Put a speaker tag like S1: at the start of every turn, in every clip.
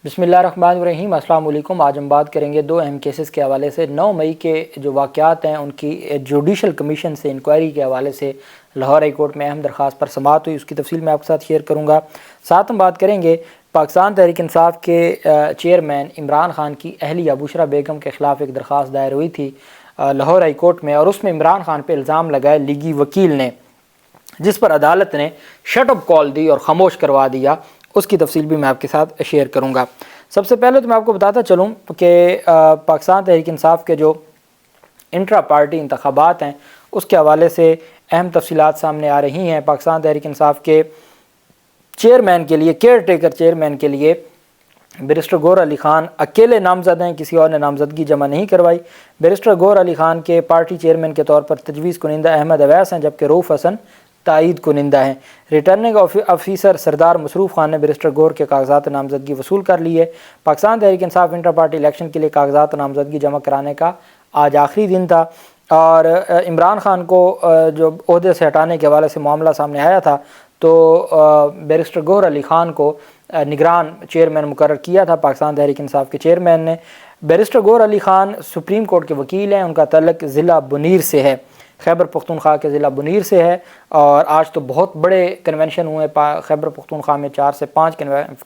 S1: بسم اللہ الرحمن الرحیم۔ السلام علیکم۔ آج ہم بات کریں گے دو اہم کیسز کے حوالے سے۔ 9 مئی کے جو واقعات ہیں ان کی جوڈیشل کمیشن سے انکوائری کے حوالے سے لاہور ہائی کورٹ میں اہم درخواست پر سماعت ہوئی، اس کی تفصیل میں آپ کے ساتھ شیئر کروں گا۔ ساتھ ہم بات کریں گے پاکستان تحریک انصاف کے چیئرمین عمران خان کی اہلیہ بشرا بیگم کے خلاف ایک درخواست دائر ہوئی تھی لاہور ہائی کورٹ میں، اور اس میں عمران خان پہ الزام لگائے لیگی وکیل نے، جس پر عدالت نے شٹ اپ کال دی اور خاموش کروا دیا۔ اس کی تفصیل بھی میں آپ کے ساتھ شیئر کروں گا۔ سب سے پہلے تو میں آپ کو بتاتا چلوں کہ پاکستان تحریک انصاف کے جو انٹرا پارٹی انتخابات ہیں اس کے حوالے سے اہم تفصیلات سامنے آ رہی ہیں۔ پاکستان تحریک انصاف کے چیئرمین کے لیے، کیئر ٹیکر چیئرمین کے لیے بیرسٹر گوہر علی خان اکیلے نامزد ہیں، کسی اور نے نامزدگی جمع نہیں کروائی۔ بیرسٹر گوہر علی خان کے پارٹی چیئرمین کے طور پر تجویز کنندہ احمد اویس ہیں، جبکہ رؤوف حسن تائید کنندہ ہیں۔ ریٹرننگ آفیسر سردار مصروف خان نے بیرسٹر گوہر کے کاغذات نامزدگی وصول کر لی ہے۔ Pakistan Tehreek Insaf inter party election کے لیے کاغذات نامزدگی جمع کرانے کا آج آخری دن تھا، اور عمران خان کو جو عہدے سے ہٹانے کے حوالے سے معاملہ سامنے آیا تھا تو بیرسٹر گوہر علی خان کو نگران چیئرمین مقرر کیا تھا پاکستان تحریک انصاف کے چیئرمین نے۔ بیرسٹر گوہر علی خان سپریم کورٹ کے وکیل ہیں، ان کا تعلق ضلع بنیر سے ہے، خیبر پختونخوا کے ضلع بنیر سے ہے، اور آج تو بہت بڑے کنونشن ہوئے خیبر پختونخوا میں، 4 سے 5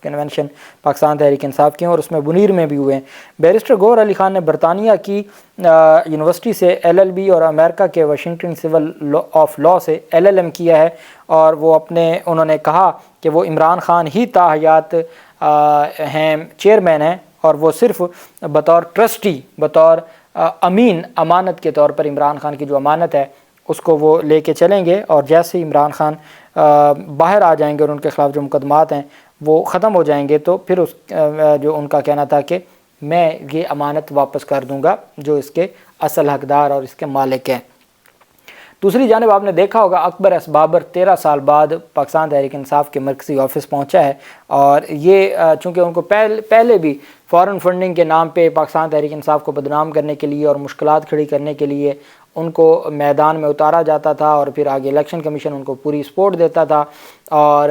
S1: کنونشن پاکستان تحریک انصاف کے ہیں، اور اس میں بنیر میں بھی ہوئے ہیں۔ بیرسٹر گوہر علی خان نے برطانیہ کی یونیورسٹی سے LLB اور امریکہ کے واشنگٹن سول آف لا سے LLM کیا ہے، اور وہ انہوں نے کہا کہ وہ عمران خان ہی تاحیات ہیں چیئرمین ہیں، اور وہ صرف بطور ٹرسٹی، بطور امین امانت کے طور پر عمران خان کی جو امانت ہے اس کو وہ لے کے چلیں گے، اور جیسے ہی عمران خان باہر آ جائیں گے اور ان کے خلاف جو مقدمات ہیں وہ ختم ہو جائیں گے تو پھر جو ان کا کہنا تھا کہ میں یہ امانت واپس کر دوں گا جو اس کے اصل حقدار اور اس کے مالک ہیں۔ دوسری جانب آپ نے دیکھا ہوگا اکبر ایس بابر 13 سال بعد پاکستان تحریک انصاف کے مرکزی آفس پہنچا ہے، اور یہ چونکہ ان کو پہلے بھی فارن فنڈنگ کے نام پہ پاکستان تحریک انصاف کو بدنام کرنے کے لیے اور مشکلات کھڑی کرنے کے لیے ان کو میدان میں اتارا جاتا تھا، اور پھر آگے الیکشن کمیشن ان کو پوری سپورٹ دیتا تھا، اور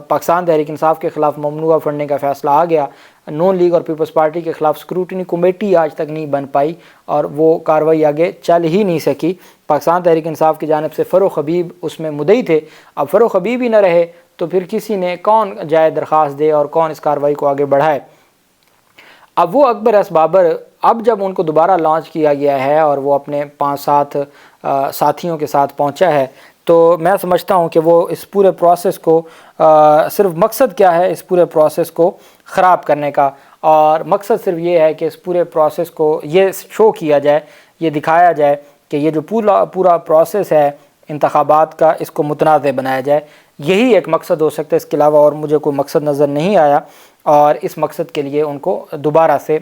S1: پاکستان تحریک انصاف کے خلاف ممنوعہ فنڈنگ کا فیصلہ آ گیا۔ نون لیگ اور پیپلز پارٹی کے خلاف اسکروٹنی کمیٹی آج تک نہیں بن پائی، اور وہ کارروائی آگے چل ہی نہیں سکی۔ پاکستان تحریک انصاف کی جانب سے فروخ حبیب اس میں مدعی تھے، اب فروخ حبیب ہی نہ رہے تو پھر کون جائے درخواست دے اور کون اس کارروائی کو آگے بڑھائے۔ اب وہ اکبر ایس بابر اب جب ان کو دوبارہ لانچ کیا گیا ہے اور وہ اپنے 5-7 ساتھیوں کے ساتھ پہنچا ہے، تو میں سمجھتا ہوں کہ وہ اس پورے پروسیس کو صرف مقصد کیا ہے، اس پورے پروسیس کو خراب کرنے کا، اور مقصد صرف یہ ہے کہ اس پورے پروسیس کو یہ شو کیا جائے، یہ دکھایا جائے کہ یہ جو پورا پروسیس ہے انتخابات کا، اس کو متنازع بنایا جائے۔ یہی ایک مقصد ہو سکتا ہے، اس کے علاوہ اور مجھے کوئی مقصد نظر نہیں آیا، اور اس مقصد کے لیے ان کو دوبارہ سے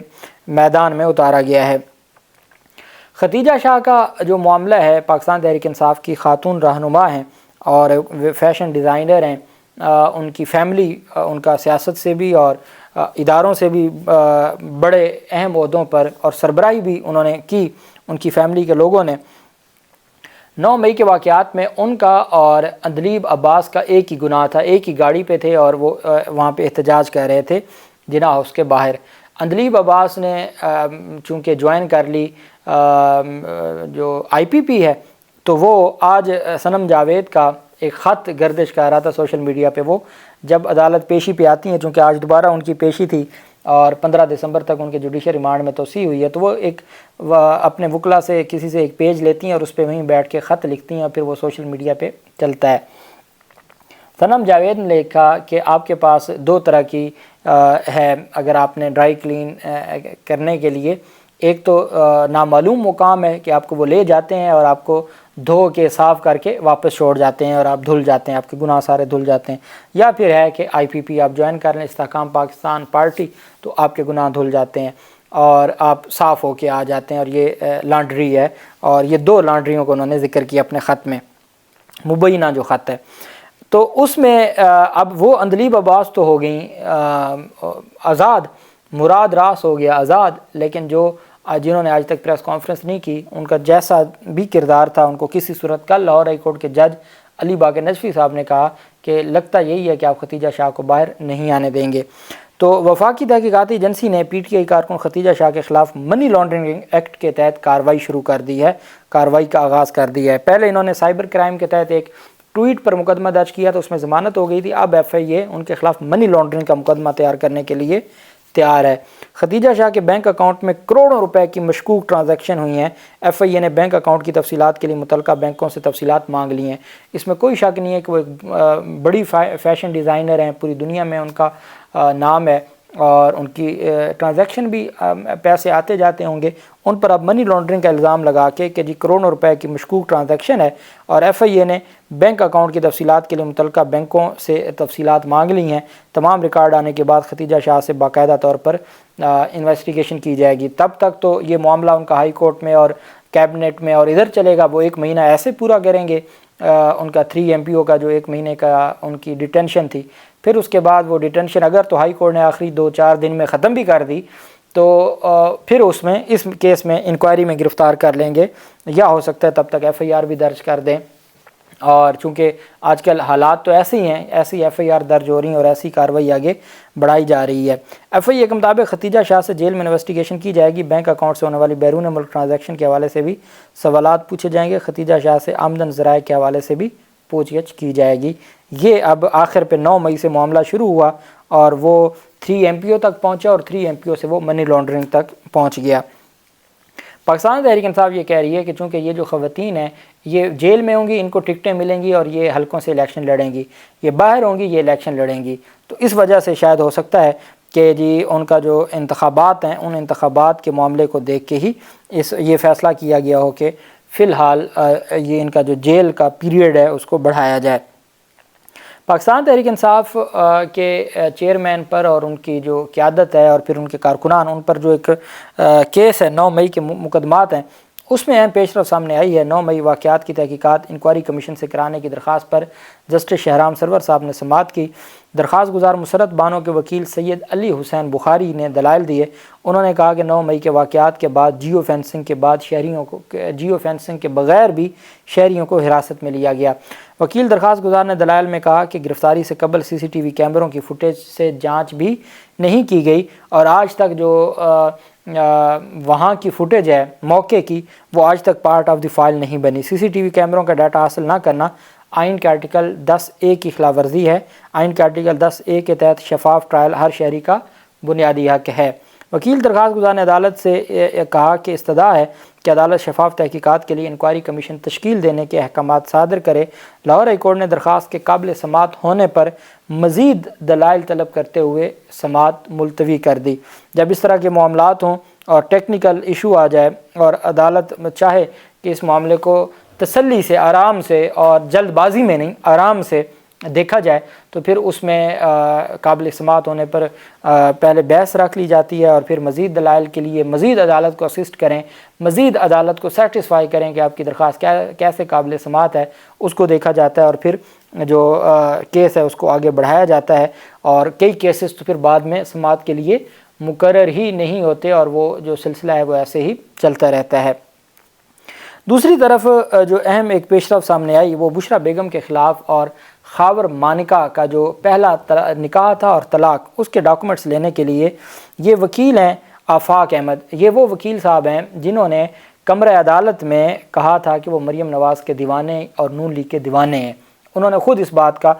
S1: میدان میں اتارا گیا ہے۔ ختیجہ شاہ کا جو معاملہ ہے، پاکستان تحریک انصاف کی خاتون رہنما ہیں اور فیشن ڈیزائنر ہیں، ان کی فیملی ان کا سیاست سے بھی اور اداروں سے بھی بڑے اہم عہدوں پر اور سربراہی بھی انہوں نے کی، ان کی فیملی کے لوگوں نے۔ 9 مئی کے واقعات میں ان کا اور اندلیب عباس کا ایک ہی گناہ تھا، ایک ہی گاڑی پہ تھے، اور وہ وہاں پہ احتجاج کر رہے تھے جناح ہاؤس کے باہر۔ اندلیب عباس نے چونکہ جوائن کر لی جو IPP ہے، تو وہ آج صنم جاوید کا ایک خط گردش کر رہا تھا سوشل میڈیا پہ۔ وہ جب عدالت پیشی پہ آتی ہیں، چونکہ آج دوبارہ ان کی پیشی تھی اور 15 دسمبر تک ان کے جوڈیشل ریمانڈ میں توسیع ہوئی ہے، تو وہ اپنے وکلا سے کسی سے ایک پیج لیتی ہیں اور اس پہ وہیں بیٹھ کے خط لکھتی ہیں، اور پھر وہ سوشل میڈیا پہ چلتا ہے۔ صنم جاوید نے لکھا کہ آپ کے پاس 2 طرح کی ہے اگر آپ نے ڈرائی کلین کرنے کے لیے، ایک تو نامعلوم مقام ہے کہ آپ کو وہ لے جاتے ہیں اور آپ کو دھو کے صاف کر کے واپس چھوڑ جاتے ہیں اور آپ دھل جاتے ہیں، آپ کے گناہ سارے دھل جاتے ہیں، یا پھر ہے کہ IPP آپ جوائن کر لیں، استحکام پاکستان پارٹی، تو آپ کے گناہ دھل جاتے ہیں اور آپ صاف ہو کے آ جاتے ہیں، اور یہ لانڈری ہے۔ اور یہ 2 لانڈریوں کو انہوں نے ذکر کیا اپنے خط میں، مبینہ جو خط ہے۔ تو اس میں اب وہ اندلیب عباس تو ہو گئیں آزاد، مراد راس ہو گیا آزاد، لیکن جنہوں نے آج تک پریس کانفرنس نہیں کی، ان کا جیسا بھی کردار تھا، ان کو کسی صورت کل لاہور ہائی کورٹ کے جج علی باقر نجفی صاحب نے کہا کہ لگتا یہی ہے کہ آپ ختیجہ شاہ کو باہر نہیں آنے دیں گے۔ تو وفاقی تحقیقاتی ایجنسی نے پی ٹی آئی کارکن ختیجہ شاہ کے خلاف منی لانڈرنگ ایکٹ کے تحت کارروائی شروع کر دی ہے، کارروائی کا آغاز کر دیا ہے۔ پہلے انہوں نے سائبر کرائم کے تحت ایک ٹویٹ پر مقدمہ درج کیا تو اس میں ضمانت ہو گئی تھی، اب ایف آئی اے ان کے خلاف منی لانڈرنگ کا مقدمہ تیار کرنے کے لیے تیار ہے۔ ختیجہ شاہ کے بینک اکاؤنٹ میں کروڑوں روپے کی مشکوک ٹرانزیکشن ہوئی ہیں۔ ایف آئی اے نے بینک اکاؤنٹ کی تفصیلات کے لیے متعلقہ بینکوں سے تفصیلات مانگ لی ہیں۔ اس میں کوئی شک نہیں ہے کہ وہ ایک بڑی فیشن ڈیزائنر ہیں، پوری دنیا میں ان کا نام ہے اور ان کی ٹرانزیکشن بھی پیسے آتے جاتے ہوں گے۔ ان پر اب منی لانڈرنگ کا الزام لگا کے کہ جی کروڑوں روپے کی مشکوک ٹرانزیکشن ہے، اور ایف آئی اے نے بینک اکاؤنٹ کی تفصیلات کے لیے متعلقہ بینکوں سے تفصیلات مانگ لی ہیں۔ تمام ریکارڈ آنے کے بعد ختیجہ شاہ سے باقاعدہ طور پر انویسٹیگیشن کی جائے گی۔ تب تک تو یہ معاملہ ان کا ہائی کورٹ میں اور کیبنٹ میں اور ادھر چلے گا۔ وہ 1 مہینہ ایسے پورا کریں گے، ان کا 3 MPO کا جو 1 مہینے کا ان کی ڈیٹینشن تھی، پھر اس کے بعد وہ ڈیٹینشن اگر تو ہائی کورٹ نے آخری 2-4 دن میں ختم بھی کر دی تو پھر اس کیس میں انکوائری میں گرفتار کر لیں گے، یا ہو سکتا ہے تب تک ایف آئی آر بھی درج کر دیں۔ اور چونکہ آج کل حالات تو ایسے ہی ہیں، ایسی ایف آئی آر درج ہو رہی ہیں اور ایسی کارروائی آگے بڑھائی جا رہی ہے۔ ایف آئی اے کے مطابق ختیجہ شاہ سے جیل میں انویسٹیگیشن کی جائے گی۔ بینک اکاؤنٹ سے ہونے والی بیرون ملک ٹرانزیکشن کے حوالے سے بھی سوالات پوچھے جائیں گے۔ ختیجہ شاہ سے آمدن ذرائع کے حوالے سے بھی پوچھ گچھ کی جائے گی۔ یہ اب آخر پہ 9 مئی سے معاملہ شروع ہوا اور وہ 3 MPO تک پہنچا اور 3 MPO سے وہ منی لانڈرنگ تک پہنچ گیا۔ پاکستان تحریک انصاف یہ کہہ رہی ہے کہ چونکہ یہ جو خواتین ہیں یہ جیل میں ہوں گی، ان کو ٹکٹیں ملیں گی اور یہ حلقوں سے الیکشن لڑیں گی، یہ باہر ہوں گی یہ الیکشن لڑیں گی، تو اس وجہ سے شاید ہو سکتا ہے کہ جی ان کا جو انتخابات ہیں ان انتخابات کے معاملے کو دیکھ کے ہی یہ فیصلہ کیا گیا ہو کہ فی الحال یہ ان کا جو جیل کا پیریڈ ہے اس کو بڑھایا جائے۔ پاکستان تحریک انصاف کے چیئرمین پر اور ان کی جو قیادت ہے اور پھر ان کے کارکنان، ان پر جو ایک کیس ہے 9 مئی کے مقدمات ہیں، اس میں اہم پیش رفت سامنے آئی ہے۔ 9 مئی واقعات کی تحقیقات انکوائری کمیشن سے کرانے کی درخواست پر جسٹس شہرام سرور صاحب نے سماعت کی۔ درخواست گزار مسرت بانو کے وکیل سید علی حسین بخاری نے دلائل دیے۔ انہوں نے کہا کہ 9 مئی کے واقعات کے بعد جیو فینسنگ کے بغیر بھی شہریوں کو حراست میں لیا گیا۔ وکیل درخواست گزار نے دلائل میں کہا کہ گرفتاری سے قبل CCTV کیمروں کی فوٹیج سے جانچ بھی نہیں کی گئی اور آج تک جو وہاں کی فوٹیج ہے موقع کی وہ آج تک پارٹ آف دی فائل نہیں بنی۔ CCTV کیمروں کا ڈیٹا حاصل نہ کرنا آئین کے آرٹیکل 10A کی خلاف ورزی ہے۔ آئین کے آرٹیکل 10A کے تحت شفاف ٹرائل ہر شہری کا بنیادی حق ہے۔ وکیل درخواست گزار نے عدالت سے کہا کہ استدعا ہے کہ عدالت شفاف تحقیقات کے لیے انکوائری کمیشن تشکیل دینے کے احکامات صادر کرے۔ لاہور ہائی کورٹ نے درخواست کے قابل سماعت ہونے پر مزید دلائل طلب کرتے ہوئے سماعت ملتوی کر دی۔ جب اس طرح کے معاملات ہوں اور ٹیکنیکل ایشو آ جائے اور عدالت چاہے کہ اس معاملے کو تسلی سے، آرام سے اور جلد بازی میں نہیں آرام سے دیکھا جائے تو پھر اس میں قابل سماعت ہونے پر پہلے بحث رکھ لی جاتی ہے اور پھر مزید دلائل کے لیے مزید عدالت کو اسسٹ کریں، مزید عدالت کو سیٹسفائی کریں کہ آپ کی درخواست کیسے قابل سماعت ہے، اس کو دیکھا جاتا ہے اور پھر جو کیس ہے اس کو آگے بڑھایا جاتا ہے۔ اور کئی کیسز تو پھر بعد میں سماعت کے لیے مقرر ہی نہیں ہوتے اور وہ جو سلسلہ ہے وہ ایسے ہی چلتا رہتا ہے۔ دوسری طرف جو اہم ایک پیش رفت سامنے آئی وہ بشرا بیگم کے خلاف اور خاور مانکا کا جو پہلا نکاح تھا اور طلاق، اس کے ڈاکومنٹس لینے کے لیے یہ وکیل ہیں آفاق احمد۔ یہ وہ وکیل صاحب ہیں جنہوں نے کمرہ عدالت میں کہا تھا کہ وہ مریم نواز کے دیوانے اور نون لیگ کے دیوانے ہیں۔ انہوں نے خود اس بات کا،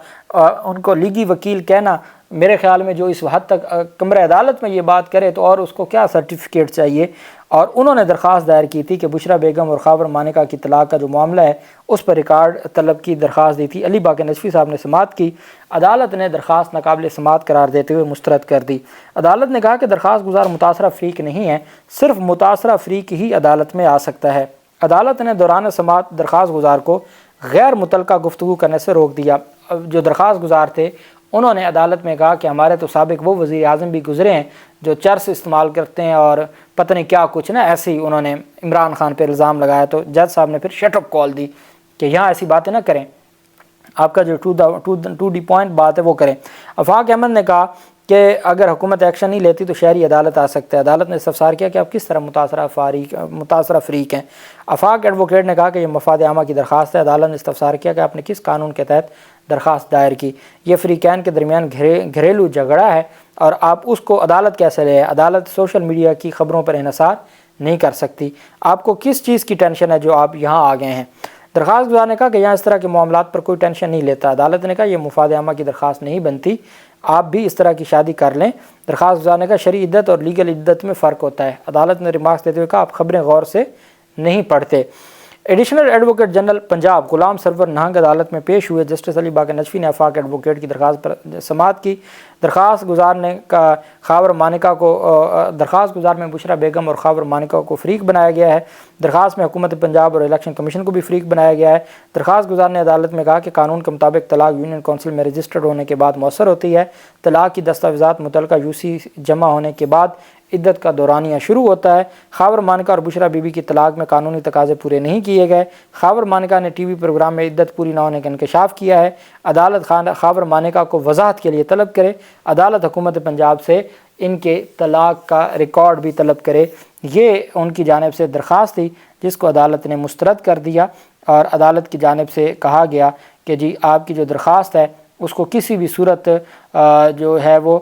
S1: ان کو لیگی وکیل کہنا میرے خیال میں جو اس حد تک کمرہ عدالت میں یہ بات کرے تو اور اس کو کیا سرٹیفکیٹ چاہیے۔ اور انہوں نے درخواست دائر کی تھی کہ بشرا بیگم اور خاور مانکا کی طلاق کا جو معاملہ ہے اس پر ریکارڈ طلب کی درخواست دی تھی۔ علی باقر نجفی صاحب نے سماعت کی۔ عدالت نے درخواست ناقابل سماعت قرار دیتے ہوئے مسترد کر دی۔ عدالت نے کہا کہ درخواست گزار متاثرہ فریق نہیں ہے، صرف متاثرہ فریق ہی عدالت میں آ سکتا ہے۔ عدالت نے دوران سماعت درخواست گزار کو غیر متعلقہ گفتگو کرنے سے روک دیا۔ جو درخواست گزار تھے انہوں نے عدالت میں کہا کہ ہمارے تو سابق وہ وزیر اعظم بھی گزرے ہیں جو چرس استعمال کرتے ہیں اور پتہ نہیں کیا کچھ نا، ایسے ہی انہوں نے عمران خان پہ الزام لگایا۔ تو جج صاحب نے پھر شٹ اپ کال دی کہ یہاں ایسی باتیں نہ کریں، آپ کا جو ٹو دی پوائنٹ بات ہے وہ کریں۔ آفاق احمد نے کہا کہ اگر حکومت ایکشن نہیں لیتی تو شہری عدالت آ سکتا ہے۔ عدالت نے استفسار کیا کہ آپ کس طرح متاثرہ فریق ہیں۔ آفاق ایڈوکیٹ نے کہا کہ یہ مفاد عامہ کی درخواست ہے۔ عدالت نے استفسار کیا کہ آپ نے کس قانون کے تحت درخواست دائر کی۔ یہ فریقین کے درمیان گھریلو جھگڑا ہے اور آپ اس کو عدالت کیسے لے؟ عدالت سوشل میڈیا کی خبروں پر انحصار نہیں کر سکتی۔ آپ کو کس چیز کی ٹینشن ہے جو آپ یہاں آ گئے ہیں؟ درخواست گزار نے کہا کہ یہاں اس طرح کے معاملات پر کوئی ٹینشن نہیں لیتا۔ عدالت نے کہا یہ مفاد عامہ کی درخواست نہیں بنتی، آپ بھی اس طرح کی شادی کر لیں۔ درخواست گزار نے کہا شرعی عدت اور لیگل عدت میں فرق ہوتا ہے۔ عدالت نے ریمارکس دیتے ہوئے کہا آپ خبریں غور سے نہیں پڑھتے۔ Additional advocate general Punjab Ghulam Sarwar نہنگ عدالت میں پیش ہوئے۔ جسٹس علی باقر نجفی نے آفاق ایڈوکیٹ کی درخواست پر سماعت کی۔ درخواست گزار نے خاور مانیکا کو درخواست گزار میں بشرا بیگم اور خاور مانیکا کو فریق بنایا گیا ہے۔ درخواست میں حکومت پنجاب اور الیکشن کمیشن کو بھی فریق بنایا گیا ہے۔ درخواست گزار نے عدالت میں کہا کہ قانون کے مطابق طلاق یونین کونسل میں رجسٹرڈ ہونے کے بعد مؤثر ہوتی ہے۔ طلاق کی دستاویزات متعلقہ یوسی جمع ہونے کے بعد عدت کا دورانیہ شروع ہوتا ہے۔ خاور مانیکا اور بشرا بی بی کی طلاق میں قانونی تقاضے پورے نہیں کیے گئے۔ خاور مانیکا نے ٹی وی پروگرام میں عدت پوری نہ ہونے کا انکشاف کیا ہے۔ عدالت خاور مانیکا کو وضاحت کے لیے طلب کرے۔ عدالت حکومت پنجاب سے ان کے طلاق کا ریکارڈ بھی طلب کرے۔ یہ ان کی جانب سے درخواست تھی جس کو عدالت نے مسترد کر دیا، اور عدالت کی جانب سے کہا گیا کہ جی آپ کی جو درخواست ہے اس کو کسی بھی صورت جو ہے وہ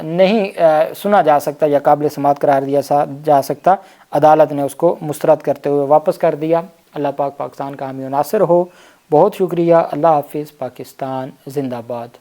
S1: نہیں سنا جا سکتا یا قابل سماعت قرار دیا جا سکتا۔ عدالت نے اس کو مسترد کرتے ہوئے واپس کر دیا۔ اللہ پاک پاکستان کا حامی و ناصر ہو۔ بہت شکریہ۔ اللہ حافظ۔ پاکستان زندہ باد۔